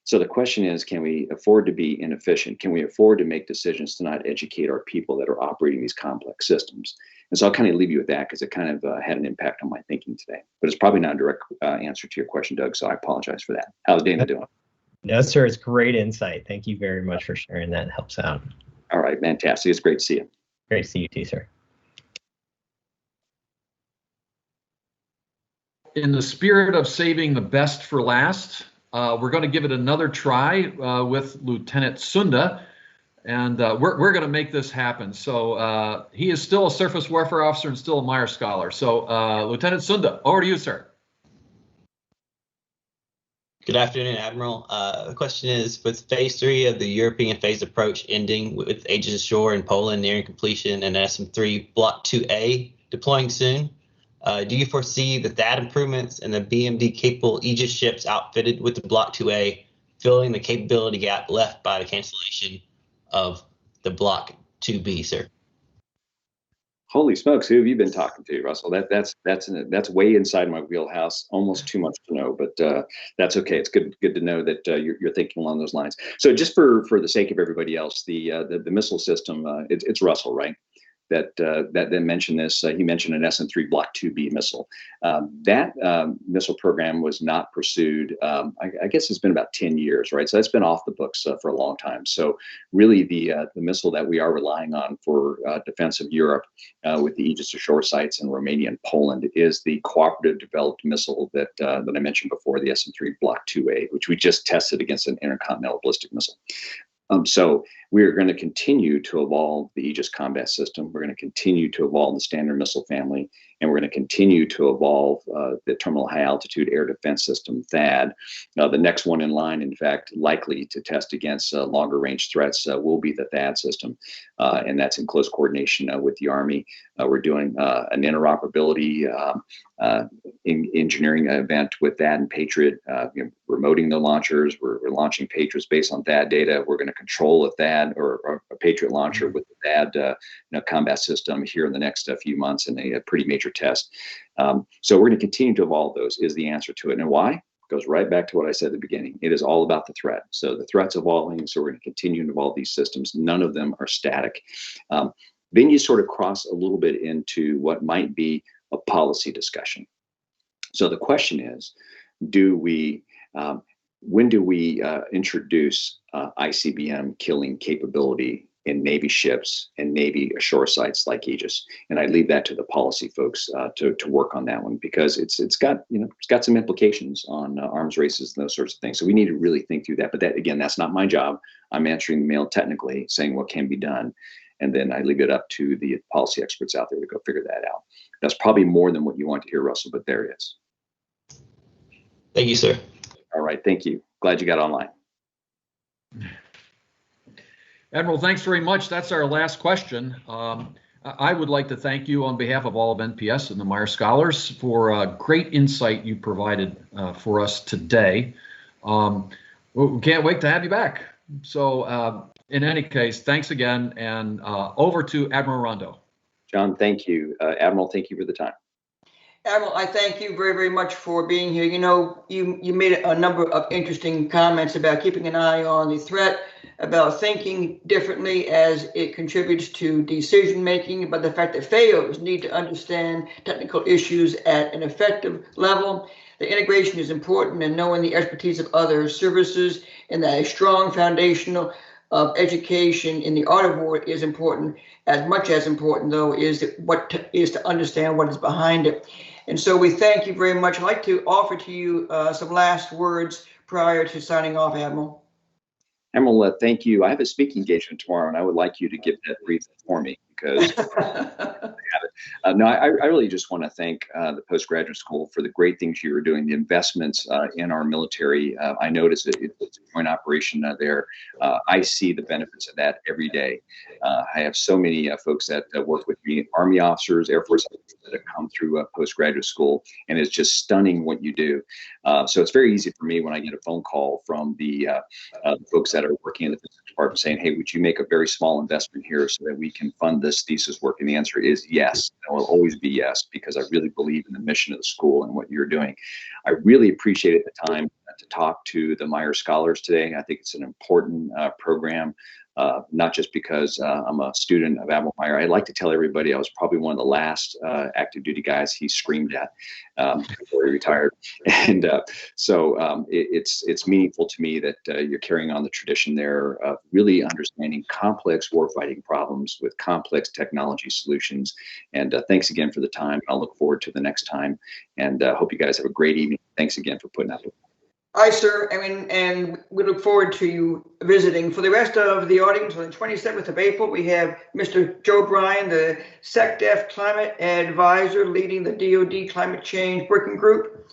So the question is, can we afford to be inefficient? Can we afford to make decisions to not educate our people that are operating these complex systems? And so I'll kind of leave you with that because it kind of had an impact on my thinking today. But it's probably not a direct answer to your question, Doug, so I apologize for that. How's Dana doing? No, sir, it's great insight. Thank you very much for sharing that. It helps out. All right, fantastic. It's great to see you. Great to see you too, sir. In the spirit of saving the best for last, we're going to give it another try with Lieutenant Sunda, and we're going to make this happen. So he is still a surface warfare officer and still a Meyer Scholar. So Lieutenant Sunda, over to you, sir. Good afternoon, Admiral. The question is, with Phase 3 of the European phase approach ending with Aegis Ashore in Poland nearing completion and SM-3 Block 2A deploying soon, do you foresee the THAAD improvements and the BMD-capable Aegis ships outfitted with the Block 2A filling the capability gap left by the cancellation of the Block 2B, sir? Holy smokes, who have you been talking to, Russell? That's way inside my wheelhouse, almost too much to know, but that's okay. It's good to know that you're thinking along those lines. So just for the sake of everybody else, the missile system, it's Russell, right? That mentioned this. He mentioned an SM-3 Block 2B missile. That missile program was not pursued. I guess it's been about 10 years, right? So that's been off the books for a long time. So really, the missile that we are relying on for defense of Europe with the Aegis Ashore sites in Romania and Poland is the cooperative developed missile that I mentioned before, the SM-3 Block 2A, which we just tested against an intercontinental ballistic missile. So we're going to continue to evolve the Aegis combat system. We're going to continue to evolve the Standard Missile family, and we're going to continue to evolve the Terminal High Altitude Air Defense System, THAAD. The next one in line, in fact, likely to test against longer range threats will be the THAAD system, and that's in close coordination with the Army. We're doing an interoperability engineering event with THAAD and Patriot, remoting the launchers. We're launching Patriots based on THAAD data. We're going to control a THAAD or a Patriot launcher with the THAAD combat system here in the next few months in a pretty major test. So we're going to continue to evolve those is the answer to it. And why? It goes right back to what I said at the beginning. It is all about the threat. So the threat's evolving, so we're going to continue to evolve these systems. None of them are static. Then you sort of cross a little bit into what might be a policy discussion. So the question is, when do we introduce ICBM killing capability in Navy ships and Navy ashore sites like Aegis. And I leave that to the policy folks to work on that one, because it's got some implications on arms races and those sorts of things. So we need to really think through that. But that, again, that's not my job. I'm answering the mail technically, saying what can be done. And then I leave it up to the policy experts out there to go figure that out. That's probably more than what you want to hear, Russell, but there it is. Thank you, sir. All right, thank you. Glad you got online. Admiral, thanks very much. That's our last question. I would like to thank you on behalf of all of NPS and the Meyer Scholars for great insight you provided for us today. We can't wait to have you back. So in any case, thanks again, and over to Admiral Rondo. John, thank you. Admiral, thank you for the time. Admiral, I thank you very, very much for being here. You know, you made a number of interesting comments about keeping an eye on the threat, about thinking differently as it contributes to decision making, but the fact that FAOs need to understand technical issues at an effective level. The integration is important, and knowing the expertise of other services, and that a strong foundational of education in the art of war is important. As much as important, though, is to understand what is behind it. And so we thank you very much. I'd like to offer to you some last words prior to signing off, Admiral. Admiral, thank you. I have a speaking engagement tomorrow, and I would like you to give that brief for me, because no, I really just want to thank the Postgraduate School for the great things you are doing, the investments in our military. I notice it's a joint operation there. I see the benefits of that every day. I have so many folks that work with me, Army officers, Air Force officers that have come through Postgraduate School, and it's just stunning what you do. So it's very easy for me when I get a phone call from the folks that are working in the physics department saying, hey, would you make a very small investment here so that we can fund this thesis work? And the answer is yes. It will always be yes, because I really believe in the mission of the school and what you're doing. I really appreciated the time to talk to the Meyer Scholars today. I think it's an important program. Not just because I'm a student of Admiral Meyer. I like to tell everybody I was probably one of the last active duty guys he screamed at before he retired. And so it's meaningful to me that you're carrying on the tradition there of really understanding complex warfighting problems with complex technology solutions. And thanks again for the time. I'll look forward to the next time, and hope you guys have a great evening. Thanks again for putting up with me. Hi, sir. And we look forward to you visiting. For the rest of the audience, on the 27th of April, we have Mr. Joe Bryan, the SECNAV Climate Advisor leading the DoD Climate Change Working Group.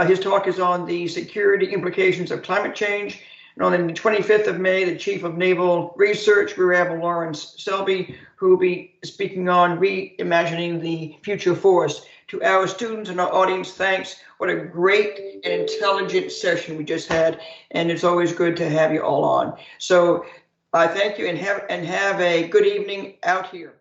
His talk is on the security implications of climate change. And on the 25th of May, the Chief of Naval Research, Rear Admiral Lawrence Selby, who will be speaking on reimagining the future force. To our students and our audience, thanks. What a great and intelligent session we just had, and it's always good to have you all on. So I thank you, and have a good evening out here.